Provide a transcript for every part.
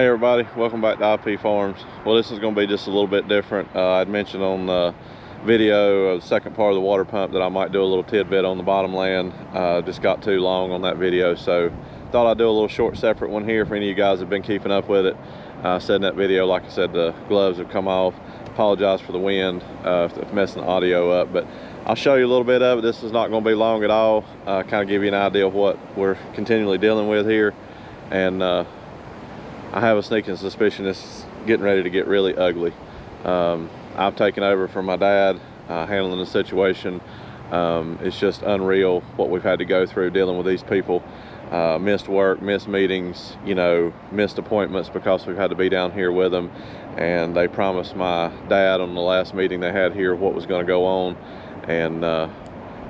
Hey everybody, welcome back to IP Farms. Well, this is going to be just a little bit different. I'd mentioned on the video of the second part of the water pump that I might do a little tidbit on the bottom land. Just got too long on that video, so thought I'd do a little short separate one here for any of you guys that have been keeping up with it. Said in that video, like I said, the gloves have come off. Apologize for the wind, messing the audio up, but I'll show you a little bit of it. This is not going to be long at all. Kind of give you an idea of what we're continually dealing with here. And I have a sneaking suspicion it's getting ready to get really ugly. I've taken over from my dad, handling the situation. It's just unreal what we've had to go through dealing with these people. Missed work, missed meetings, you know, missed appointments because we've had to be down here with them. And they promised my dad on the last meeting they had here what was going to go on. And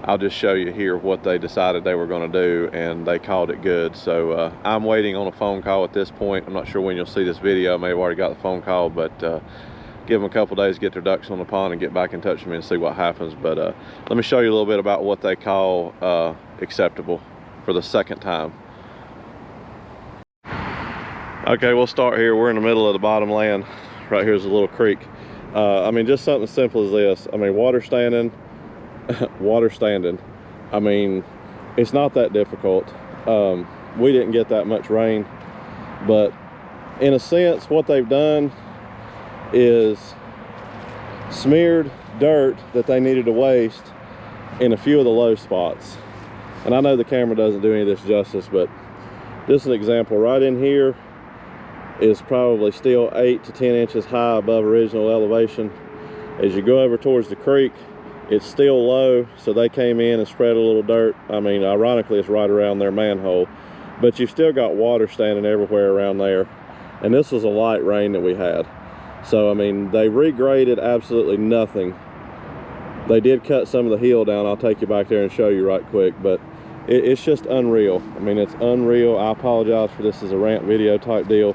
I'll just show you here what they decided they were going to do, and they called it good. So I'm waiting on a phone call at this point. I'm not sure when you'll see this video. I may have already got the phone call, but give them a couple days to get their ducks on the pond and get back in touch with me and see what happens. But let me show you a little bit about what they call acceptable for the second time. Okay, we'll start here. We're in the middle of the bottom land. Right here's a little creek. I mean, just something as simple as this. I mean, water standing. I mean, it's not that difficult. We didn't get that much rain, but in a sense what they've done is smeared dirt that they needed to waste in a few of the low spots. And I know the camera doesn't do any of this justice, but just an example right in here is probably still 8 to 10 inches high above original elevation. As you go over towards the creek, it's still low, so they came in and spread a little dirt. I mean, ironically, it's right around their manhole, but you've still got water standing everywhere around there. And this was a light rain that we had. So, I mean, they regraded absolutely nothing. They did cut some of the hill down. I'll take you back there and show you right quick, but it's just unreal. I mean, it's unreal. I apologize for this as a rant video type deal.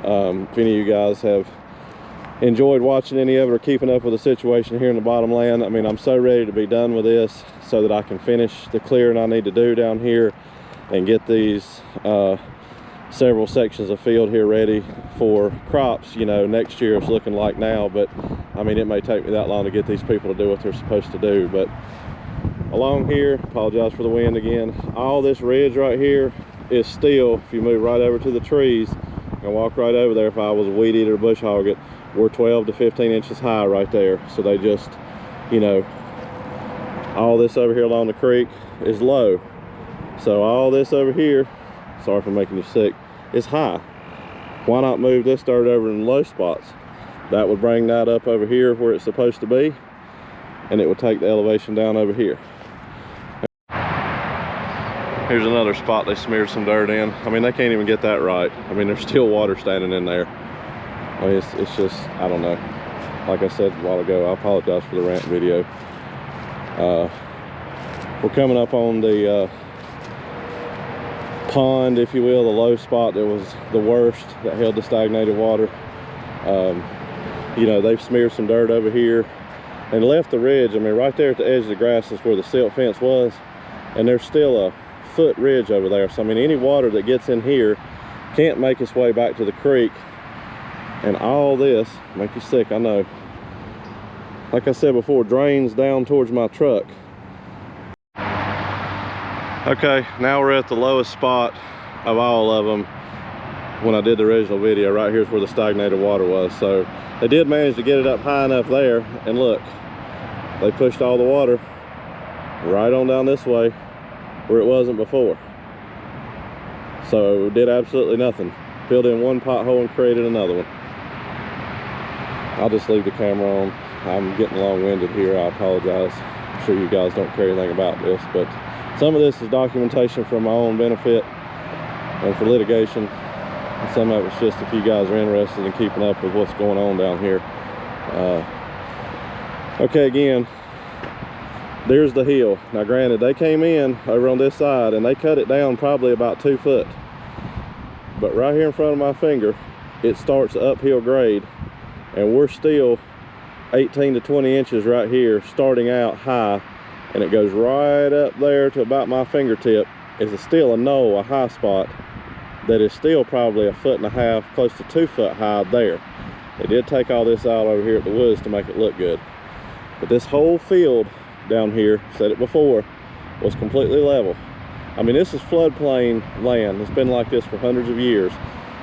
If any of you guys have enjoyed watching any of it or keeping up with the situation here in the bottom land, I mean, I'm so ready to be done with this so that I can finish the clearing I need to do down here and get these several sections of field here ready for crops. You know, next year it's looking like now, but I mean, it may take me that long to get these people to do what they're supposed to do. But along here, apologize for the wind again, all this ridge right here is still, if you move right over to the trees and walk right over there, if I was a weed eater or bush hog it, we're 12 to 15 inches high right there. So they just, you know, all this over here along the creek is low. So all this over here, sorry for making you sick, is high. Why not move this dirt over in low spots? That would bring that up over here where it's supposed to be, and it would take the elevation down over here. Here's another spot they smeared some dirt in. I mean, they can't even get that right. I mean, there's still water standing in there. I mean, it's just, I don't know. Like I said a while ago, I apologize for the rant video. We're coming up on the pond, if you will, the low spot that was the worst, that held the stagnated water. You know, they've smeared some dirt over here and left the ridge. I mean, right there at the edge of the grass is where the silt fence was, and there's still a foot ridge over there. So I mean, any water that gets in here can't make its way back to the creek. And all this, make you sick, I know. Like I said before, drains down towards my truck. Okay, now we're at the lowest spot of all of them. When I did the original video, right here's where the stagnated water was. So they did manage to get it up high enough there, and look, they pushed all the water right on down this way where it wasn't before. So it did absolutely nothing. Filled in one pothole and created another one. I'll just leave the camera on. I'm getting long-winded here, I apologize. I'm sure you guys don't care anything about this, but some of this is documentation for my own benefit and for litigation. And some of it's just if you guys are interested in keeping up with what's going on down here. Okay, again, there's the hill. Now granted, they came in over on this side and they cut it down probably about 2 foot. But right here in front of my finger, it starts uphill grade, and we're still 18 to 20 inches right here, starting out high, and it goes right up there to about my fingertip. It's still a knoll, a high spot, that is still probably 1.5 feet, close to 2 foot high there. They did take all this out over here at the woods to make it look good. But this whole field down here, said it before, was completely level. I mean, this is floodplain land. It's been like this for hundreds of years.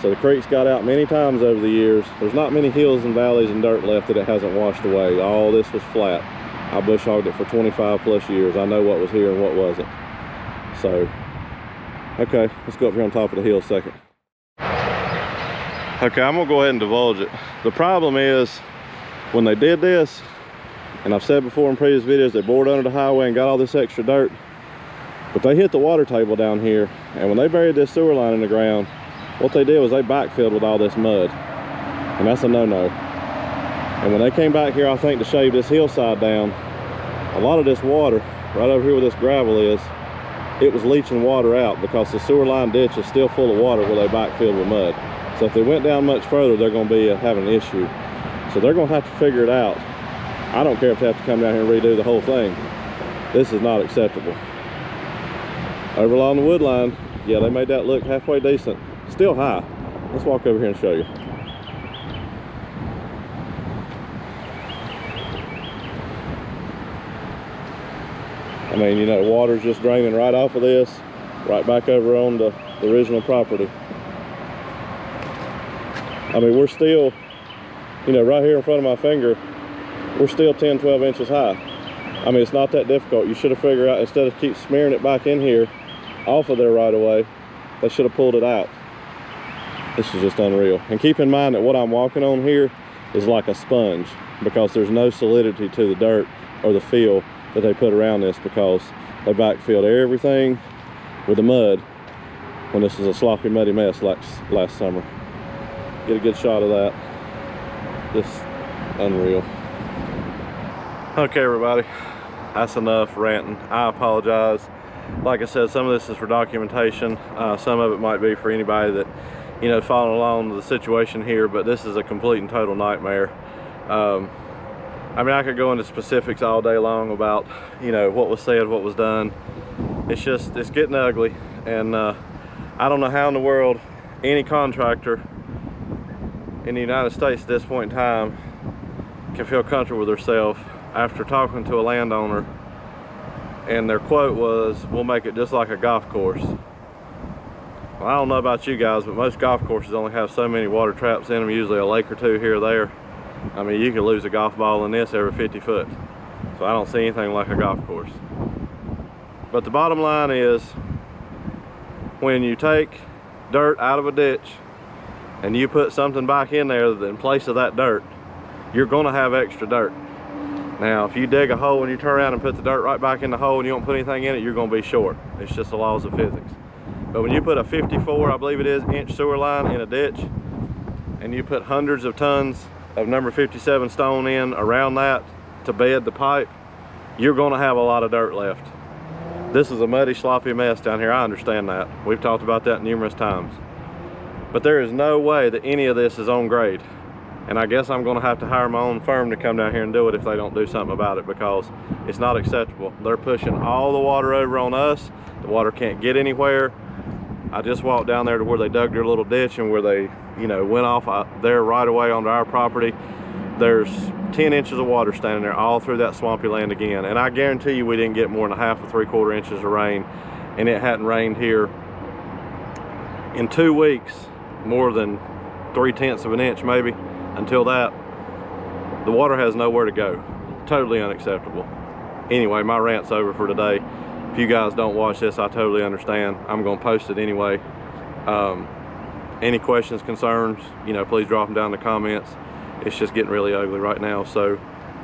So the creek's got out many times over the years. There's not many hills and valleys and dirt left that it hasn't washed away. All this was flat. I bush hogged it for 25 plus years. I know what was here and what wasn't. So, okay, let's go up here on top of the hill a second. Okay, I'm gonna go ahead and divulge it. The problem is, when they did this, and I've said before in previous videos, they bored under the highway and got all this extra dirt, but they hit the water table down here, and when they buried this sewer line in the ground, what they did was they backfilled with all this mud, and that's a no-no. And when they came back here, I think, to shave this hillside down, a lot of this water, right over here where this gravel is, it was leaching water out because the sewer line ditch is still full of water where they backfilled with mud. So if they went down much further, they're going to be having an issue. So they're going to have to figure it out. I don't care if they have to come down here and redo the whole thing. This is not acceptable. Over along the wood line, yeah, they made that look halfway decent. Still high. Let's walk over here and show you. I mean, you know, water's just draining right off of this, right back over on the original property. I mean, we're still, you know, right here in front of my finger, we're still 10, 12 inches high. I mean, it's not that difficult. You should have figured out, instead of keep smearing it back in here off of their right of way, they should have pulled it out. This is just unreal. And keep in mind that what I'm walking on here is like a sponge, because there's no solidity to the dirt or the fill that they put around this, because they backfilled everything with the mud when this was a sloppy, muddy mess like last summer. Get a good shot of that. Just unreal. Okay, everybody, that's enough ranting. I apologize. Like I said, some of this is for documentation. Some of it might be for anybody that, you know, following along with the situation here, but this is a complete and total nightmare. I mean, I could go into specifics all day long about, you know, what was said, what was done. It's just, it's getting ugly. And I don't know how in the world any contractor in the United States at this point in time can feel comfortable with themselves after talking to a landowner, and their quote was, "We'll make it just like a golf course." Well, I don't know about you guys, but most golf courses only have so many water traps in them, usually a lake or two here or there. I mean, you could lose a golf ball in this every 50 foot. So I don't see anything like a golf course. But the bottom line is, when you take dirt out of a ditch and you put something back in there in place of that dirt, you're gonna have extra dirt. Now, if you dig a hole and you turn around and put the dirt right back in the hole and you don't put anything in it, you're gonna be short. It's just the laws of physics. But when you put a 54, I believe it is, inch sewer line in a ditch, and you put hundreds of tons of number 57 stone in around that to bed the pipe, you're gonna have a lot of dirt left. This is a muddy, sloppy mess down here. I understand that. We've talked about that numerous times. But there is no way that any of this is on grade. And I guess I'm gonna have to hire my own firm to come down here and do it if they don't do something about it, because it's not acceptable. They're pushing all the water over on us. The water can't get anywhere. I just walked down there to where they dug their little ditch and where they, you know, went off there right away onto our property. There's 10 inches of water standing there all through that swampy land again. And I guarantee you we didn't get more than 1/2 or 3/4 inches of rain, and it hadn't rained here in 2 weeks more than 3/10 of an inch maybe. Until that, the water has nowhere to go. Totally unacceptable. Anyway, my rant's over for today. If you guys don't watch this, I totally understand. I'm gonna post it anyway. Any questions, concerns, you know, please drop them down in the comments. It's just getting really ugly right now. So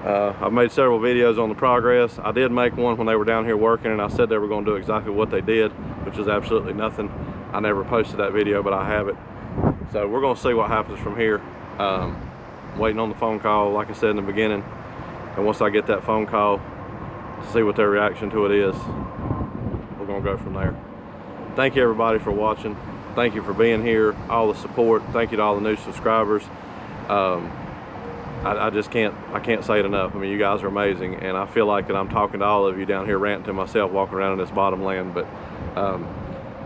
I've made several videos on the progress. I did make one when they were down here working, and I said they were gonna do exactly what they did, which is absolutely nothing. I never posted that video, but I have it. So we're gonna see what happens from here. Waiting on the phone call, like I said in the beginning, and once I get that phone call to see what their reaction to it is, we're gonna go from there. Thank you everybody for watching. Thank you for being here, all the support. Thank you to all the new subscribers. I just can't say it enough. I mean, you guys are amazing, and I feel like that I'm talking to all of you down here, ranting to myself, walking around in this bottom land. But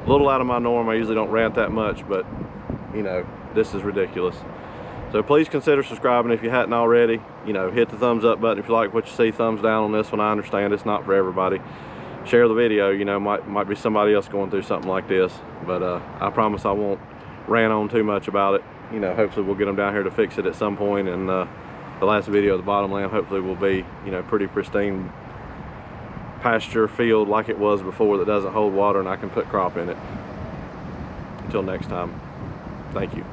A little out of my norm. I usually don't rant that much, but you know, this is ridiculous. So please consider subscribing if you hadn't already. You know, hit the thumbs up button if you like what you see. Thumbs down on this one. I understand it's not for everybody. Share the video. You know, might be somebody else going through something like this. But I promise I won't rant on too much about it. You know, hopefully we'll get them down here to fix it at some point. And the last video of the bottomland hopefully will be, you know, pretty pristine pasture field like it was before that doesn't hold water, and I can put crop in it. Until next time, thank you.